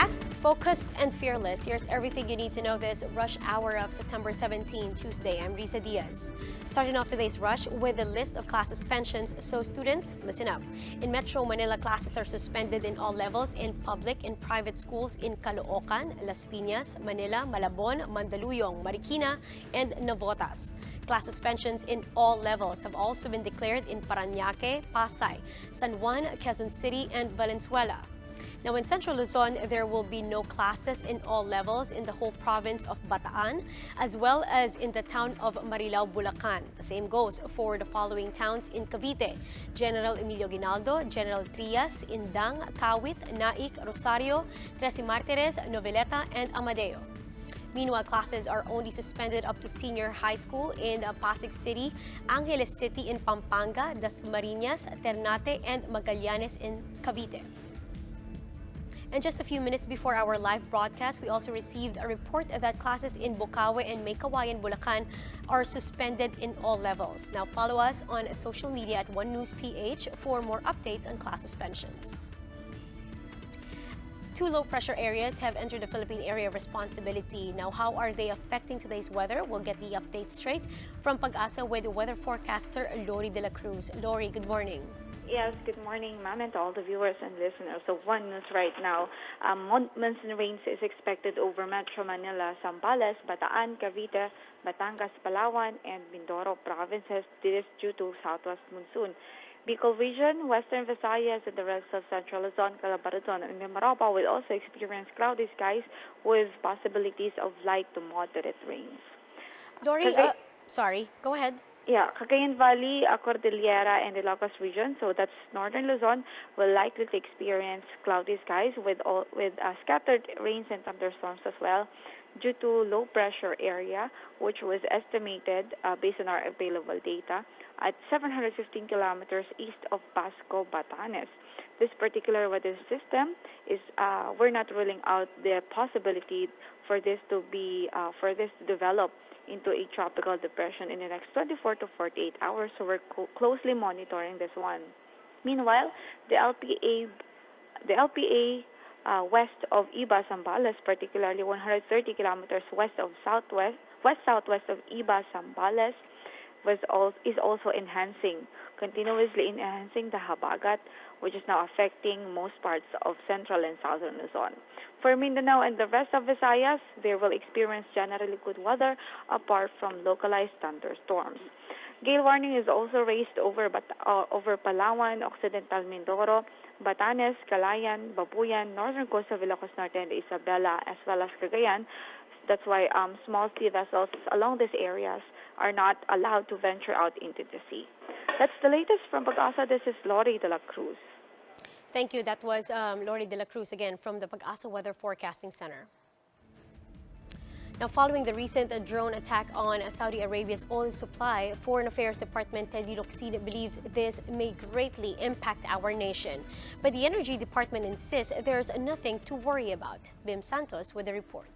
Fast, focused, and fearless. Here's everything you need to know this rush hour of September 17, Tuesday. I'm Riza Diaz. Starting off today's rush with a list of class suspensions, so students, listen up. In Metro Manila, classes are suspended in all levels in public and private schools in Caloocan, Las Piñas, Manila, Malabon, Mandaluyong, Marikina, and Navotas. Class suspensions in all levels have also been declared in Parañaque, Pasay, San Juan, Quezon City, and Valenzuela. Now, in Central Luzon, there will be no classes in all levels in the whole province of Bataan, as well as in the town of Marilao, Bulacan. The same goes for the following towns in Cavite: General Emilio Ginaldo, General Trias, Indang, Kawit, Naik, Rosario, Trece Martires, Noveleta, and Amadeo. Meanwhile, classes are only suspended up to senior high school in Pasig City, Angeles City in Pampanga, Dasmariñas, Ternate, and Magallanes in Cavite. And just a few minutes before our live broadcast, we also received a report that classes in Bocaue and Maykawayan, Bulacan are suspended in all levels. Now follow us on social media at One News PH for more updates on class suspensions. Two low-pressure areas have entered the Philippine area of responsibility. Now, how are they affecting today's weather? We'll get the update straight from Pag-asa with weather forecaster Lori De La Cruz. Lori, good morning. Yes, good morning, ma'am, and to all the viewers and listeners. So, One News right now, monsoon rains is expected over Metro Manila, Zambales, Bataan, Cavite, Batangas, Palawan, and Mindoro provinces. This is due to southwest monsoon. Bicol region, Western Visayas, and the rest of Central Luzon, Calabarzon, and Mimaropa will also experience cloudy skies with possibilities of light to moderate rains. Lori, sorry, go ahead. Yeah, Cagayan Valley, Cordillera, and Ilocos region, so that's northern Luzon, will likely to experience cloudy skies with scattered rains and thunderstorms as well, due to low pressure area, which was estimated based on our available data at 715 kilometers east of Pasco, Batanes. This particular weather system is we're not ruling out the possibility for this to develop into a tropical depression in the next 24 to 48 hours. So we're closely monitoring this one. Meanwhile, the LPA west of Iba, Zambales, particularly 130 kilometers west-southwest of Iba, Zambales, is also continuously enhancing the habagat, which is now affecting most parts of central and southern Luzon. For Mindanao and the rest of Visayas, they will experience generally good weather apart from localized thunderstorms. Gale warning is also raised over Palawan, Occidental Mindoro, Batanes, Calayan, Babuyan, northern coast of Ilocos Norte, and Isabela, as well as Cagayan. That's why small sea vessels along these areas are not allowed to venture out into the sea. That's the latest from Pag-asa. This is Lori De La Cruz. Thank you. That was Lori De La Cruz again from the Pag-asa Weather Forecasting Center. Now, following the recent drone attack on Saudi Arabia's oil supply, Foreign Affairs Department Teddy Locsin believes this may greatly impact our nation. But the Energy Department insists there's nothing to worry about. Bim Santos with the report.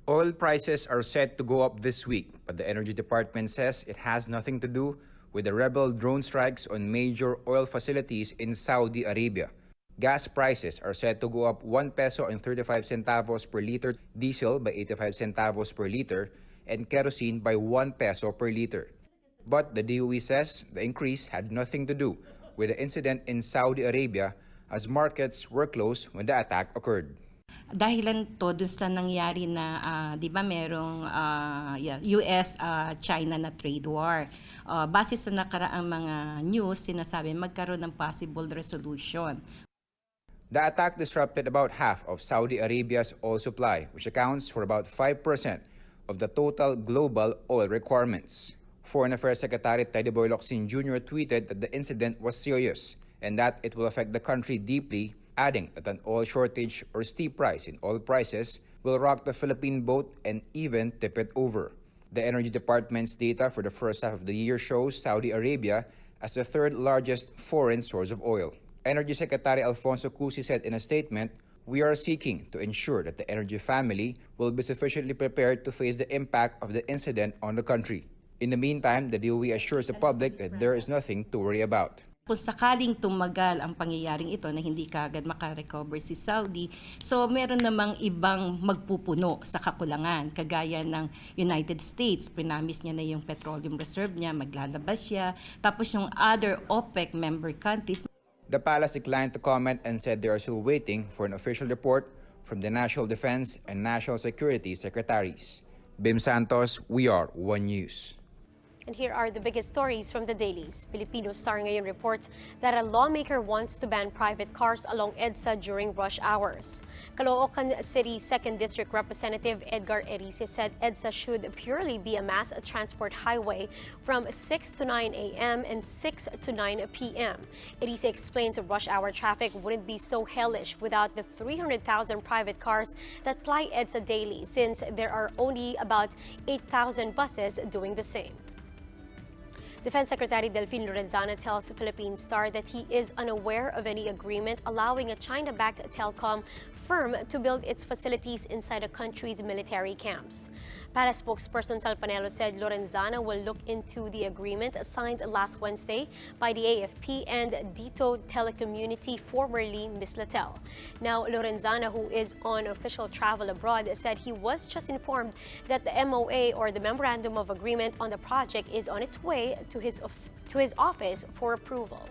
Oil prices are set to go up this week, but the Energy Department says it has nothing to do with the rebel drone strikes on major oil facilities in Saudi Arabia. Gas prices are set to go up 1 peso and 35 centavos per liter, diesel by 85 centavos per liter, and kerosene by 1 peso per liter. But the DOE says the increase had nothing to do with the incident in Saudi Arabia, as markets were closed when the attack occurred. Dahilan to dun sa nangyari na, di ba, merong US-China na trade war. Base sa nakaraang mga news, sinasabi magkaroon ng possible resolution. The attack disrupted about half of Saudi Arabia's oil supply, which accounts for about 5% of the total global oil requirements. Foreign Affairs Secretary Teddy Boy Locsin Jr. tweeted that the incident was serious and that it will affect the country deeply, adding that an oil shortage or steep rise in oil prices will rock the Philippine boat and even tip it over. The Energy Department's data for the first half of the year shows Saudi Arabia as the third largest foreign source of oil. Energy Secretary Alfonso Cusi said in a statement, "We are seeking to ensure that the energy family will be sufficiently prepared to face the impact of the incident on the country." In the meantime, the DOE assures the public that there is nothing to worry about. Kung sakaling tumagal ang pangyayaring ito na hindi kaagad makarecover si Saudi, so meron namang ibang magpupuno sa kakulangan. Kagaya ng United States, pinamis niya na yung petroleum reserve niya, maglalabas siya. Tapos yung other OPEC member countries. The palace declined to comment and said they are still waiting for an official report from the National Defense and National Security Secretaries. Bim Santos, We Are One News. And here are the biggest stories from the dailies. Filipino Star ngayon reports that a lawmaker wants to ban private cars along EDSA during rush hours. Caloocan City 2nd District Representative Edgar Erice said EDSA should purely be a mass transport highway from 6 to 9 a.m. and 6 to 9 p.m. Erice explains rush hour traffic wouldn't be so hellish without the 300,000 private cars that ply EDSA daily, since there are only about 8,000 buses doing the same. Defense Secretary Lorenzana tells Philippine Star that he is unaware of any agreement allowing a China-backed telecom firm to build its facilities inside the country's military camps. Palace spokesperson Salpanelo said Lorenzana will look into the agreement signed last Wednesday by the AFP and Dito Telecommunity, formerly Mislatel. Now, Lorenzana, who is on official travel abroad, said he was just informed that the MOA, or the Memorandum of Agreement on the project, is on its way to his office for approval.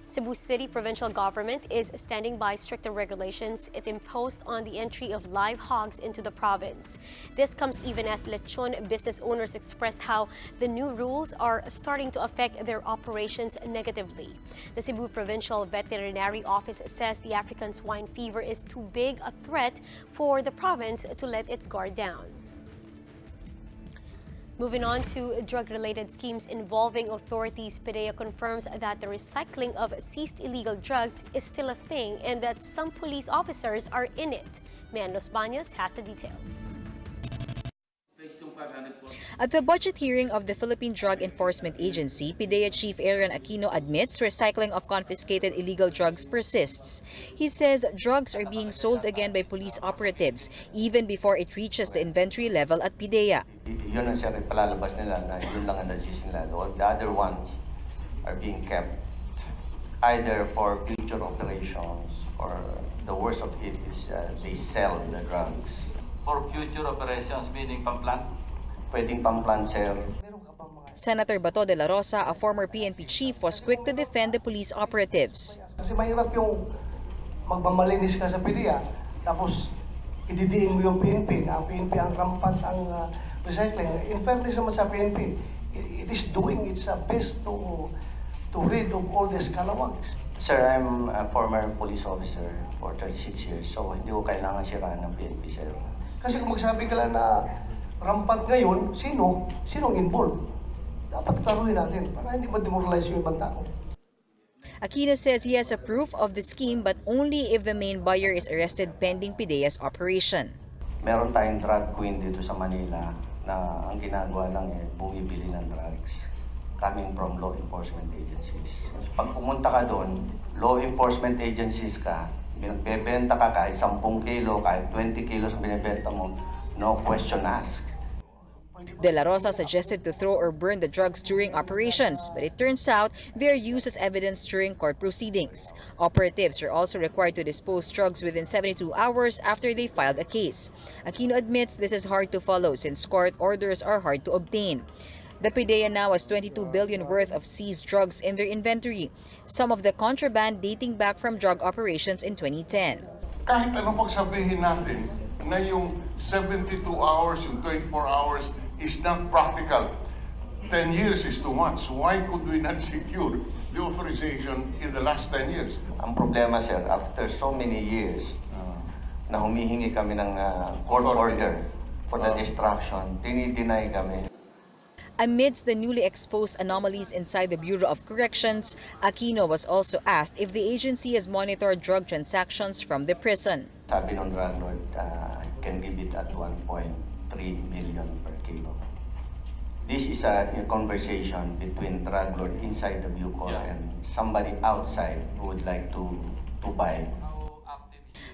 Cebu City provincial government is standing by stricter regulations it imposed on the entry of live hogs into the province. This comes even as lechon business owners expressed how the new rules are starting to affect their operations negatively. The Cebu Provincial Veterinary Office says the African swine fever is too big a threat for the province to let its guard down. Moving on to drug-related schemes involving authorities, PDEA confirms that the recycling of seized illegal drugs is still a thing and that some police officers are in it. Mian Los Baños has the details. At the budget hearing of the Philippine Drug Enforcement Agency, PDEA Chief Aaron Aquino admits recycling of confiscated illegal drugs persists. He says drugs are being sold again by police operatives even before it reaches the inventory level at PDEA. Yun ang siya palalabas nila na yun lang ang nasis nila. The other ones are being kept either for future operations or the worst of it is they sell the drugs. For future operations, meaning pang-plant? Pwedeng pang-plant, sir. Senator Bato de la Rosa, a former PNP chief, was quick to defend the police operatives. Kasi mahirap yung magmamalinis ka sa PDEA, tapos ididiin mo yung PNP, na ang PNP ang rampant ang recycling. In fairness naman sa PNP, it is doing its best to rid of all these scalawags. Sir, I'm a former police officer for 36 years, so hindi ko kailangan siraan ng PNP, sir. Kasi kung magsabi ka lang na rampant ngayon, sinong involved? Dapat klaruhin natin para hindi ma-demoralize yung ibang tao. Aquino says he has a proof of the scheme but only if the main buyer is arrested pending PDEA's operation. Meron tayong drug queen dito sa Manila na ang ginagawa lang bumibili ng drugs coming from law enforcement agencies. Pag pumunta ka doon, law enforcement agencies ka, bebenta ka kahit 10 kilo, kahit 20 kilos binibenta mo, no question asked. De la Rosa suggested to throw or burn the drugs during operations, but it turns out they are used as evidence during court proceedings. Operatives are also required to dispose drugs within 72 hours after they filed a case. Aquino admits this is hard to follow since court orders are hard to obtain. The PDEA now has 22 billion worth of seized drugs in their inventory, some of the contraband dating back from drug operations in 2010. Kahit ano pagsabihin natin na yung 72 hours, yung 24 hours is not practical. 10 years is too much. Why could we not secure the authorization in the last 10 years? Ang problema, sir, after so many years na humihingi kami ng court order for the destruction, dinideny kami. Amidst the newly exposed anomalies inside the Bureau of Corrections, Aquino was also asked if the agency has monitored drug transactions from the prison. Sabi ng drug lord, can give it at 1.3 million per kilo. This is a conversation between drug lord inside the Bucor and somebody outside who would like to buy.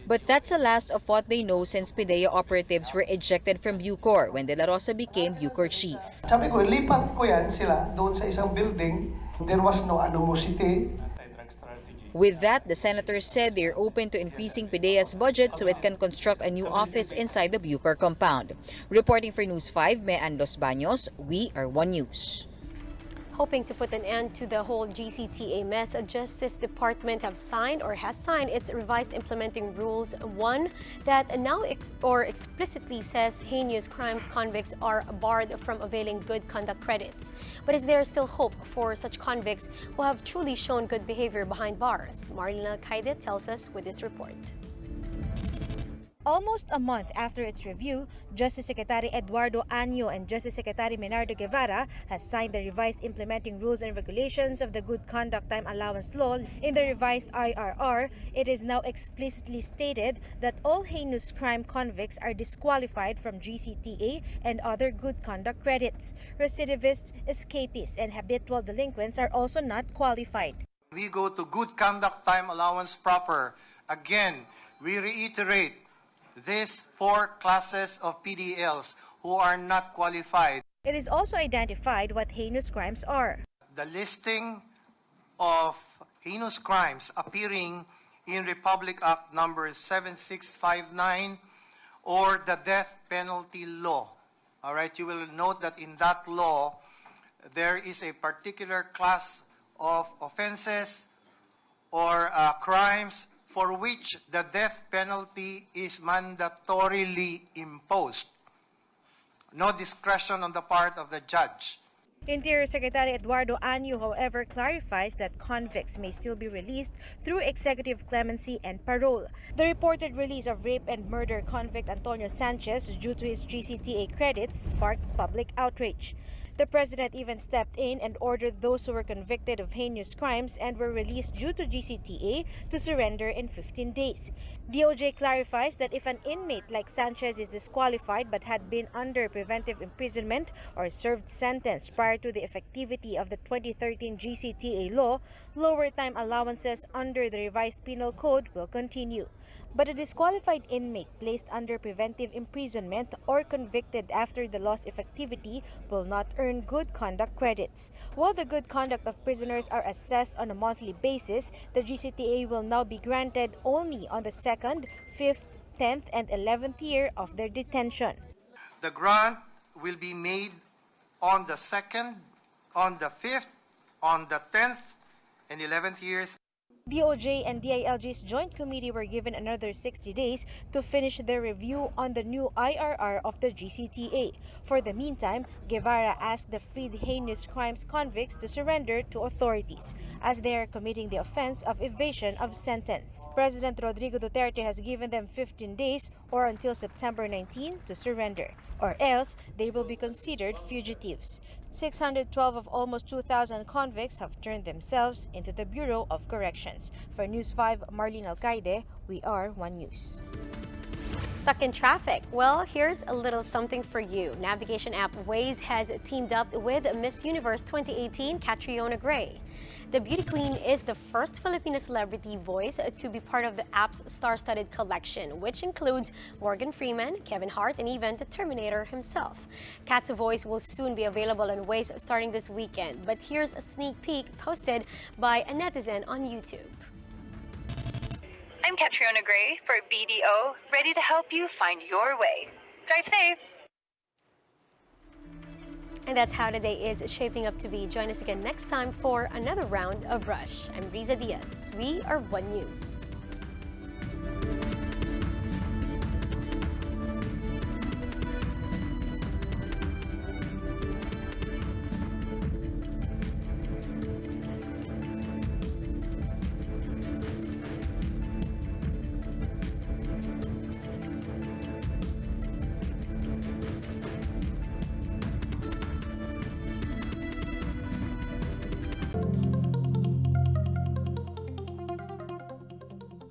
But that's the last of what they know since PDEA operatives were ejected from Bucor when De La Rosa became Bucor chief. Sabi ko, lipat ko yan sila doon sa isang building There was no animosity. With that, the senators said they're open to increasing PDEA's budget so it can construct a new office inside the Bucor compound. Reporting for News 5, Mean Los Baños, we are One News. Hoping to put an end to the whole GCTA mess, the Justice Department has signed its revised implementing rules, one that now explicitly says heinous crimes convicts are barred from availing good conduct credits. But is there still hope for such convicts who have truly shown good behavior behind bars? Marlena Kaide tells us with this report. Almost a month after its review, Justice Secretary Eduardo Año and Justice Secretary Menardo Guevara has signed the revised implementing rules and regulations of the Good Conduct Time Allowance Law. In the revised IRR, it is now explicitly stated that all heinous crime convicts are disqualified from GCTA and other good conduct credits. Recidivists, escapists, and habitual delinquents are also not qualified. We go to Good Conduct Time Allowance proper. Again, we reiterate these 4 classes of PDLs who are not qualified. It is also identified what heinous crimes are. The listing of heinous crimes appearing in Republic Act number 7659 or the death penalty law. All right, you will note that in that law, there is a particular class of offenses or crimes for which the death penalty is mandatorily imposed. No discretion on the part of the judge. Interior Secretary Eduardo Año, however, clarifies that convicts may still be released through executive clemency and parole. The reported release of rape and murder convict Antonio Sanchez due to his GCTA credits sparked public outrage. The president even stepped in and ordered those who were convicted of heinous crimes and were released due to GCTA to surrender in 15 days. DOJ clarifies that if an inmate like Sanchez is disqualified but had been under preventive imprisonment or served sentence prior to the effectivity of the 2013 GCTA law, lower time allowances under the revised penal code will continue. But a disqualified inmate placed under preventive imprisonment or convicted after the law's effectivity will not earn good conduct credits. While the good conduct of prisoners are assessed on a monthly basis, the GCTA will now be granted only on the 2nd, 5th, 10th, and 11th year of their detention. The grant will be made on the 2nd, on the 5th, on the 10th, and 11th years. DOJ and DILG's joint committee were given another 60 days to finish their review on the new IRR of the GCTA. For the meantime, Guevara asked the freed heinous crimes convicts to surrender to authorities, as they are committing the offense of evasion of sentence. President Rodrigo Duterte has given them 15 days or until September 19 to surrender, or else they will be considered fugitives. 612 of almost 2,000 convicts have turned themselves into the Bureau of Corrections. For News 5, Marlene Alcaide, we are One News. Stuck in traffic? Well, here's a little something for you. Navigation app Waze has teamed up with Miss Universe 2018 Catriona Gray. The beauty queen is the first Filipino celebrity voice to be part of the app's star-studded collection, which includes Morgan Freeman, Kevin Hart, and even the Terminator himself. Cat's voice will soon be available on Waze starting this weekend, but here's a sneak peek posted by a netizen on YouTube. I'm Catriona Gray for BDO, ready to help you find your way. Drive safe! And that's how today is shaping up to be. Join us again next time for another round of Rush. I'm Rizal Diaz. We are One News.